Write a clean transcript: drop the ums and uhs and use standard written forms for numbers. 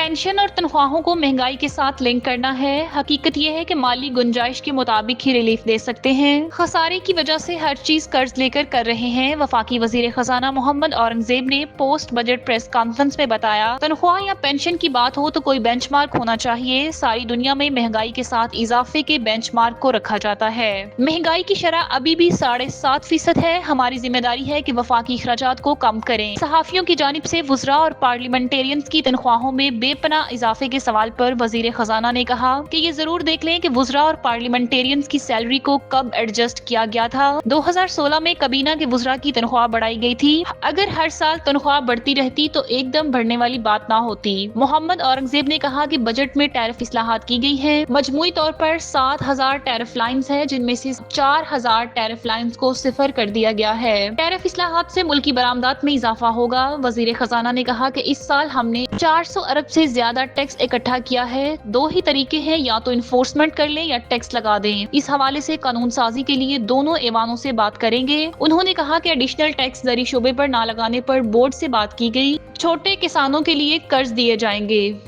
Pension और तनख्वाहों को महंगाई के साथ लिंक करना है। हकीकत यह है कि माली गुंजाइश के मुताबिक ही रिलीफ दे सकते हैं। खसारे की वजह से हर चीज कर्ज लेकर कर रहे हैं। वफाकी वजीर खजाना मोहम्मद औरंगजेब ने पोस्ट बजट प्रेस कॉन्फ्रेंस में बताया, तनख्वाह या पेंशन की बात हो तो कोई बेंचमार्क होना चाहिए। सारी दुनिया में महंगाई के साथ इजाफे के बेंचमार्क को रखा जाता है। महंगाई की शरह अभी भी 7.5% है। हमारी जिम्मेदारी है कि वफाकी अखराजात को कम करें। सहाफियों की जानिब से वुज़रा और पार्लियामेंटेरियंस की तनख्वाहों में बेपनाह इजाफे के सवाल पर वजीर खजाना ने कहा कि ये जरूर देख लें कि वुज़रा और पार्लियामेंटेरियंस की सैलरी को कब एडजस्ट किया गया था। 2016 में कबीना के वुज़रा की तनख्वाह बढ़ाई गई थी। अगर हर साल तनख्वाह बढ़ती रहती तो एकदम बढ़ने वाली बात ना होती। मोहम्मद औरंगजेब ने कहा कि बजट में टैरिफ इस्लाहात की गई है। मजमूई तौर पर 7,000 टैरिफ लाइन्स है, जिनमें से 4,000 टैरिफ लाइन्स को सिफर कर दिया गया है। टैरिफ इस्लाहात से मुल्की बरामदात में इजाफा होगा। वजीर खजाना ने कहा कि इस साल हमने 400 अरब से ज्यादा टैक्स इकट्ठा किया है। दो ही तरीके हैं, या तो इन्फोर्समेंट कर लें या टैक्स लगा दें। इस हवाले से कानून साजी के लिए दोनों ऐवानों से बात करेंगे। उन्होंने कहा कि एडिशनल टैक्स जरी शोबे पर ना लगाने पर बोर्ड से बात की गई। छोटे किसानों के लिए कर्ज दिए जाएंगे।